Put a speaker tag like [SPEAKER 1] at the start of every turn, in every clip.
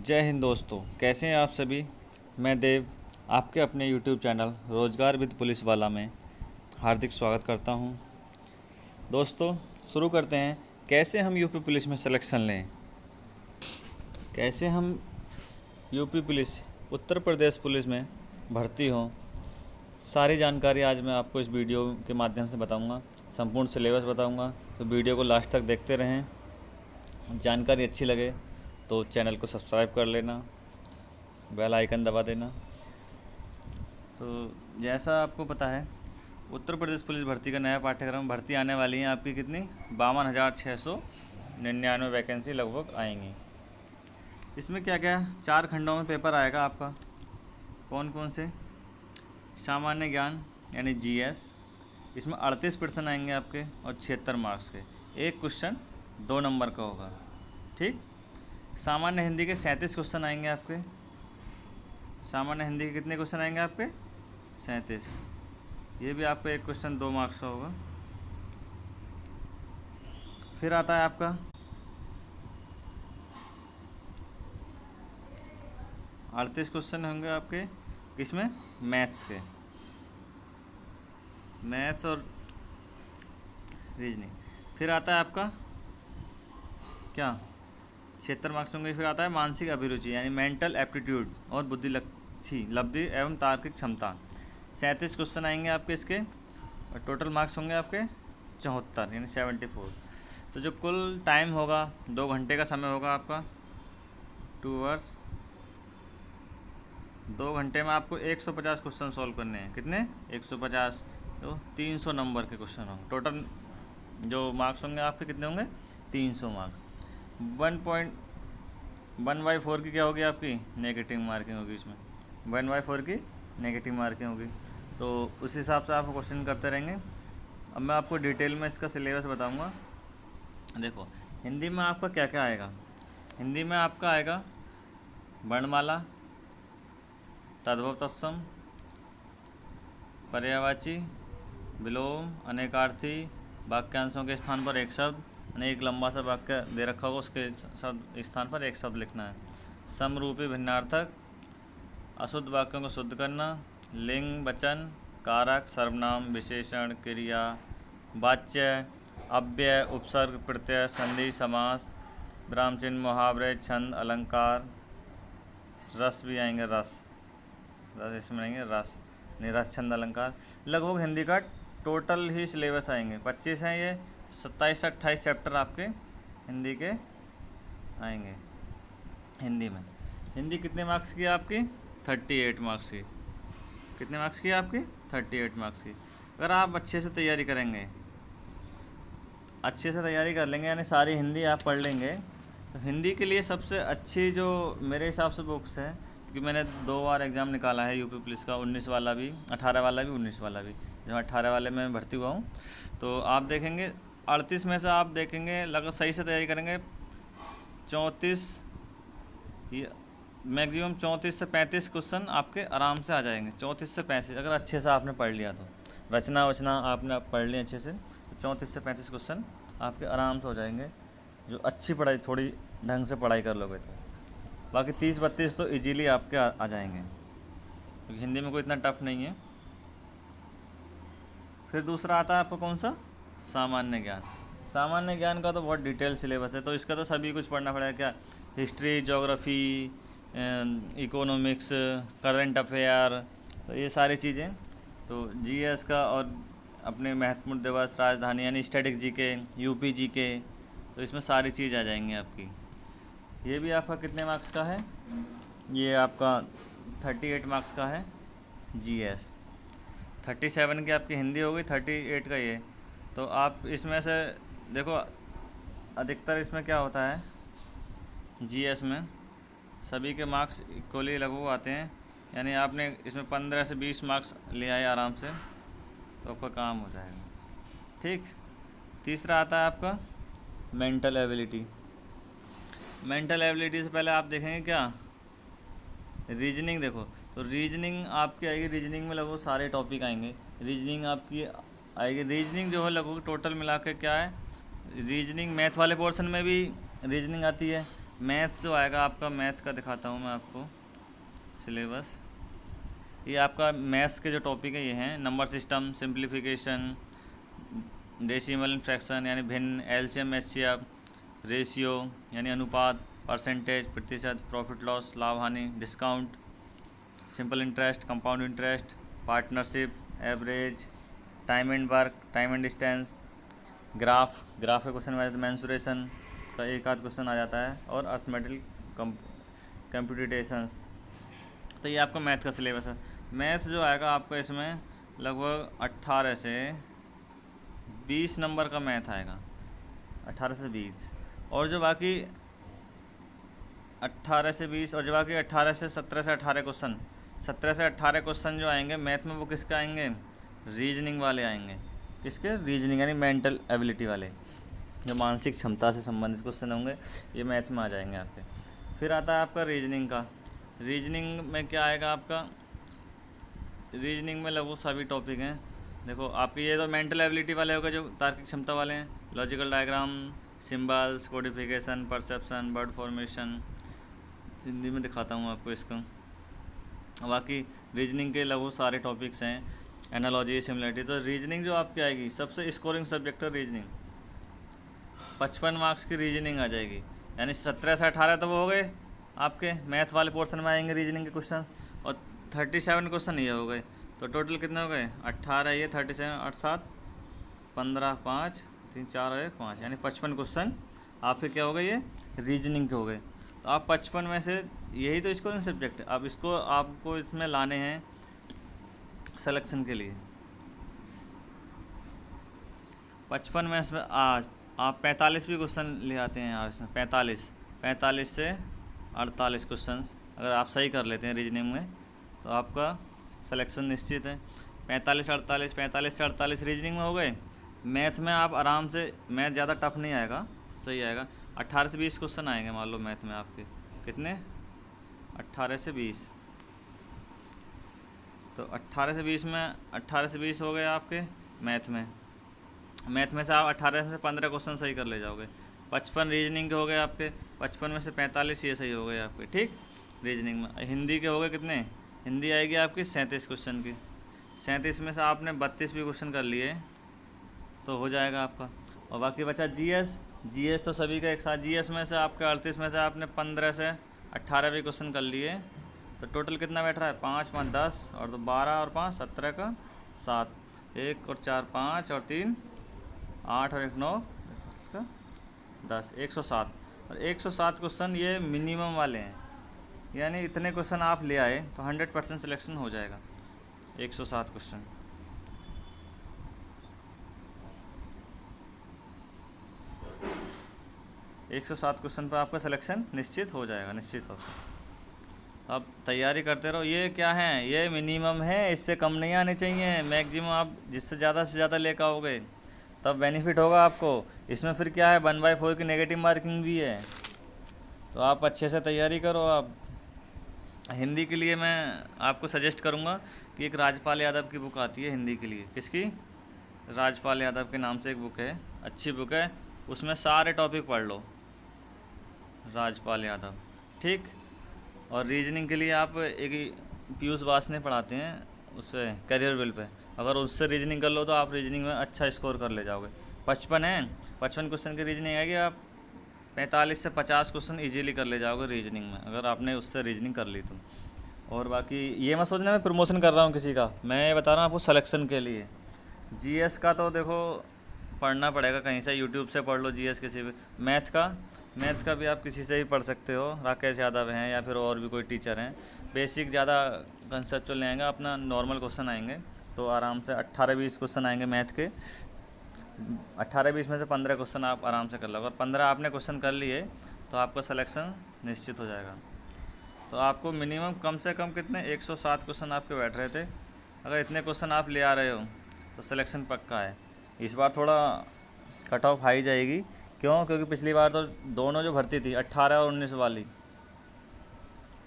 [SPEAKER 1] जय हिंद दोस्तों, कैसे हैं आप सभी। मैं देव आपके अपने YouTube चैनल रोजगार विद पुलिस वाला में हार्दिक स्वागत करता हूं। दोस्तों शुरू करते हैं, कैसे हम यूपी पुलिस में सिलेक्शन लें, कैसे हम UP police Uttar Pradesh police में भर्ती हों। सारी जानकारी आज मैं आपको इस वीडियो के माध्यम से बताऊंगा। संपूर्ण सिलेबस बताऊंगा, तो वीडियो को लास्ट तक देखते रहें। जानकारी अच्छी लगे तो चैनल को सब्सक्राइब कर लेना, बेल आइकन दबा देना। तो जैसा आपको पता है, उत्तर प्रदेश पुलिस भर्ती का नया पाठ्यक्रम भर्ती आने वाली है आपकी कितनी 52,699 वैकेंसी लगभग आएंगी। इसमें क्या क्या 4 खंडों में पेपर आएगा आपका। कौन कौन से? सामान्य ज्ञान यानी जीएस, इसमें 38 प्रश्न आएंगे आपके और 76 मार्क्स के। एक क्वेश्चन 2 नंबर का होगा, ठीक। सामान्य हिंदी के 37 क्वेश्चन आएंगे आपके। सामान्य हिंदी के कितने क्वेश्चन आएंगे आपके? 37। ये भी आपका एक क्वेश्चन 2 मार्क्स का होगा। फिर आता है आपका 38 क्वेश्चन होंगे आपके किसमें? मैथ्स के, मैथ्स और रीजनिंग। फिर आता है आपका क्या 76 मार्क्स होंगे। फिर आता है मानसिक अभिरुचि यानी मेंटल एप्टीट्यूड और बुद्धिलक्षी लब्धि एवं तार्किक क्षमता। 37 क्वेश्चन आएंगे आपके इसके और टोटल मार्क्स होंगे आपके 74 यानी 74। तो जो कुल टाइम होगा 2 घंटे का समय होगा आपका, 2 आवर्स। 2 घंटे में आपको 150 क्वेश्चन सॉल्व करने हैं। कितने? 150। तो 300 नंबर के क्वेश्चन होंगे। टोटल जो मार्क्स होंगे आपके कितने होंगे? 300 मार्क्स। 1/4 की क्या होगी आपकी? नेगेटिव मार्किंग होगी। इसमें 1/4 की नेगेटिव मार्किंग होगी। तो उस हिसाब से आप क्वेश्चन करते रहेंगे। अब मैं आपको डिटेल में इसका सिलेबस बताऊंगा। देखो, हिंदी में आपका क्या क्या आएगा। हिंदी में आपका आएगा वर्णमाला, तद्भव तत्सम, पर्यायवाची, विलोम, अनेकार्थी, वाक्यांशों के स्थान पर एक शब्द, एक लंबा सा वाक्य दे रखा होगा, उसके शब्द स्थान पर एक शब्द लिखना है। समरूपी भिन्नार्थक, अशुद्ध वाक्यों को शुद्ध करना, लिंग, वचन, कारक, सर्वनाम, विशेषण, क्रिया, वाच्य, अव्यय, उपसर्ग, प्रत्यय, संधि, समास, विराम चिन्ह, मुहावरे, छंद, अलंकार, रस भी आएंगे। रस इसमें आएंगे रस, नहीं रस, छंद, अलंकार। लगभग हिंदी का टोटल ही सिलेबस आएंगे 25 हैं। ये 27 से 28 चैप्टर आपके हिंदी के आएंगे। हिंदी में हिंदी कितने मार्क्स की है आपकी? 38 मार्क्स की। कितने मार्क्स की है आपकी? 38 मार्क्स की। अगर आप अच्छे से तैयारी करेंगे, अच्छे से तैयारी कर लेंगे, यानी सारी हिंदी आप पढ़ लेंगे, तो हिंदी के लिए सबसे अच्छी जो मेरे हिसाब से बुक्स है, क्योंकि मैंने 2 बार एग्ज़ाम निकाला है यूपी पुलिस का, 19 वाला भी, 18 वाला भी, 19 वाला भी। जब 18 वाले में भर्ती हुआ हूँ, तो आप देखेंगे 38 में से आप देखेंगे लगभग सही से तैयारी करेंगे 34 मैक्सिमम 34 से 35 क्वेश्चन आपके आराम से आ जाएंगे। 34 से 35 अगर अच्छे से आपने पढ़ लिया तो, रचना वचना आपने पढ़ ली अच्छे से, तो 34 से 35 क्वेश्चन आपके आराम से हो जाएंगे, जो अच्छी पढ़ाई, थोड़ी ढंग से पढ़ाई कर लोगे तो। बाकी 30-32 तो इजीली आपके आ जाएंगे, क्योंकि हिंदी में कोई इतना टफ नहीं है। फिर दूसरा आता है आपको कौन सा? सामान्य ज्ञान। सामान्य ज्ञान का तो बहुत डिटेल सिलेबस है, तो इसका तो सभी कुछ पढ़ना पड़ेगा। क्या? History, geography, economics, current affair, तो ये सारी चीज़ें। तो जीएस का और अपने महत्वपूर्ण दिवस, राजधानी यानी स्टैटिक जीके, यूपी जीके, तो इसमें सारी चीज़ आ जाएंगी आपकी। ये भी आपका कितने मार्क्स का है? ये आपका 38 मार्क्स का है जीएस। 37 की आपकी हिंदी हो गई, 38 का ये। तो आप इसमें से देखो, अधिकतर इसमें क्या होता है, जीएस में सभी के मार्क्स इक्वली लगभग आते हैं, यानी आपने इसमें 15 से 20 मार्क्स ले आए आराम से, तो आपका काम हो जाएगा, ठीक। तीसरा आता है आपका मेंटल एबिलिटी। मेंटल एबिलिटी से पहले आप देखेंगे क्या, रीजनिंग। देखो, तो रीजनिंग आपकी आएगी, रीजनिंग में लगभग सारे टॉपिक आएंगे। रीजनिंग आपकी आएगी, रीजनिंग जो है लगभग टोटल मिला के क्या है, रीजनिंग मैथ वाले पोर्शन में भी रीजनिंग आती है, मैथ्स जो आएगा आपका, मैथ का दिखाता हूँ मैं आपको सिलेबस। ये आपका मैथ्स के जो टॉपिक है ये हैं number system, simplification, decimal fraction यानी भिन्न, एलसीएम एचसीएफ, रेशियो यानी अनुपात, परसेंटेज प्रतिशत, प्रॉफिट लॉस लाभ हानि, discount, simple interest, compound interest, partnership, average, time and work, time and distance, graph का क्वेश्चन आ जाता है, मैंसुरेशन का एक आध क्वेश्चन आ जाता है, और अर्थमेटिक कंप्यूटेशंस। तो ये आपका मैथ का सिलेबस है। मैथ जो आएगा आपका इसमें लगभग 18 से 20 नंबर का मैथ आएगा, 18 से 20। और जो बाकी 18 से 20 और जो बाकी 18 से 17 से 18 क्वेश्चन, 17 से 18 क्वेश्चन जो आएंगे मैथ में वो किसके आएंगे, रीजनिंग वाले आएंगे। किसके, रीजनिंग यानी मेंटल एबिलिटी वाले, जो मानसिक क्षमता से संबंधित क्वेश्चन होंगे ये मैथ में आ जाएंगे आपके। फिर आता है आपका रीजनिंग का। रीजनिंग में क्या आएगा आपका, रीजनिंग में लगभग सभी टॉपिक हैं। देखो आपके ये तो मेंटल एबिलिटी वाले हो गए जो तार्किक क्षमता वाले हैं, logical diagram, symbols, codification, perception, word formation, Hindi में दिखाता हूँ आपको इसको। बाकी रीजनिंग के लगभग सारे टॉपिक्स हैं, एनालॉजी, सिमिलरिटी। तो रीजनिंग जो आपकी आएगी सबसे स्कोरिंग सब्जेक्ट है रीजनिंग, 55 मार्क्स की रीजनिंग आ जाएगी। यानी 17 से 18 तो वो हो गए आपके मैथ वाले पोर्शन में आएंगे रीजनिंग के क्वेश्चंस, और 37 क्वेश्चन ये हो गए। तो टोटल कितने हो गए, 18 ये 37 8 7 15 5 3 4 और 1 5, यानी 55 क्वेश्चन आपके क्या हो गए, ये रीजनिंग के हो गए। तो आप 55 में से यही तो स्कोरिंग सब्जेक्ट है, अब इसको आपको इसमें लाने हैं सिलेक्शन के लिए। 55 में इसमें आज आप 45 भी क्वेश्चन ले आते हैं यहाँ इसमें, 45 से 48 क्वेश्चंस अगर आप सही कर लेते हैं रीजनिंग में तो आपका सिलेक्शन निश्चित है। 45 से 48 रीजनिंग में हो गए। मैथ में आप आराम से, मैथ ज़्यादा टफ नहीं आएगा, सही आएगा। 18 से 20 क्वेश्चन आएंगे मान लो मैथ में आपके, कितने, 18 से 20। तो 18 से 20 में 18 से 20 हो गए आपके मैथ में। मैथ में से आप 18 से 15 क्वेश्चन सही कर ले जाओगे। 55 रीजनिंग के हो गए आपके, 55 में से 45 ये सही हो गए आपके, ठीक। रीजनिंग में हिंदी के हो गए कितने, हिंदी आएगी आपकी 37 क्वेश्चन की। 37 में से आपने 32 भी क्वेश्चन कर लिए तो हो जाएगा आपका। और बाकी बचा जीएस तो सभी का एक साथ। जीएस में से आपके 38 में से आपने 15 से 18 भी क्वेश्चन कर लिए, तो टोटल कितना बैठ रहा है, 5 5 10 और 12 और 5 17 का 7, 1 और 4 5 और 3 8 और 1 9 का 10, 107। और 107 क्वेश्चन ये मिनिमम वाले हैं, यानी इतने क्वेश्चन आप ले आए तो 100% सिलेक्शन हो जाएगा। 107 क्वेश्चन, 107 क्वेश्चन पर आपका सिलेक्शन निश्चित हो जाएगा, निश्चित हो। अब तैयारी करते रहो। ये क्या है, ये मिनिमम है, इससे कम नहीं आने चाहिए। मैक्सिमम आप जिससे ज़्यादा से ज़्यादा लेकर आओगे तब बेनिफिट होगा आपको। इसमें फिर क्या है, 1/4 की नेगेटिव मार्किंग भी है, तो आप अच्छे से तैयारी करो। आप हिंदी के लिए मैं आपको सजेस्ट करूँगा कि एक राजपाल यादव की बुक आती है हिंदी के लिए। किसकी, राजपाल यादव के नाम से एक बुक है, अच्छी बुक है, उसमें सारे टॉपिक पढ़ लो, राजपाल यादव, ठीक। और रीजनिंग के लिए आप एक पीयूष वासने पढ़ाते हैं उससे करियर बिल पे, अगर उससे रीजनिंग कर लो तो आप रीजनिंग में अच्छा स्कोर कर ले जाओगे। 55 है, 55 क्वेश्चन की रीजनिंग आएगी, आप 45 से 50 क्वेश्चन इजीली कर ले जाओगे रीजनिंग में, अगर आपने उससे रीजनिंग कर ली तो। और बाकी ये मत सोचना मैं प्रमोशन कर रहा हूँ किसी का, मैं बता रहा हूँ आपको सिलेक्शन के लिए। जीएस का तो देखो पढ़ना पड़ेगा कहीं से, यूट्यूब से पढ़ लो जीएस किसी भी। मैथ का भी आप किसी से ही पढ़ सकते हो, राकेश यादव हैं या फिर और भी कोई टीचर हैं। बेसिक ज़्यादा कंसेप्चुअल नहीं आएगा, अपना नॉर्मल क्वेश्चन आएंगे, तो आराम से 18-20 क्वेश्चन आएंगे मैथ के। 18-20 में से 15 क्वेश्चन आप आराम से कर लोगे, और 15 आपने क्वेश्चन कर लिए तो आपका सिलेक्शन निश्चित हो जाएगा। तो आपको मिनिमम कम से कम कितने, 107 क्वेश्चन आपके बैठ रहे थे, अगर इतने क्वेश्चन आप ले आ रहे हो तो सिलेक्शन पक्का है। इस बार थोड़ा कट ऑफ हाई जाएगी, क्यों, क्योंकि पिछली बार तो दोनों जो भर्ती थी 18 और 19 वाली,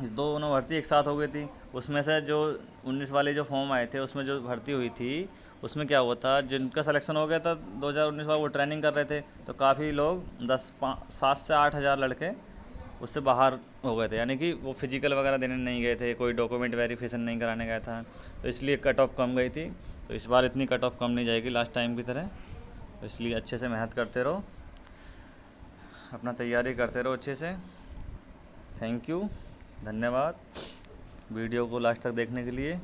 [SPEAKER 1] दोनों भर्ती एक साथ हो गई थी। उसमें से जो 19 वाले जो फॉर्म आए थे उसमें जो भर्ती हुई थी उसमें क्या हुआ था, जिनका सिलेक्शन हो गया था 2019 वाला वो ट्रेनिंग कर रहे थे, तो काफ़ी लोग 7 से 8 हज़ार लड़के उससे बाहर हो गए थे, यानी कि वो फिजिकल वगैरह देने नहीं गए थे, कोई डॉक्यूमेंट वेरिफिकेशन नहीं कराने गया था, तो इसलिए कट ऑफ कम गई थी। तो इस बार इतनी कट ऑफ कम नहीं जाएगी लास्ट टाइम की तरह, तो इसलिए अच्छे से मेहनत करते रहो, अपना तैयारी करते रहो अच्छे से। थैंक यू, धन्यवाद वीडियो को लास्ट तक देखने के लिए।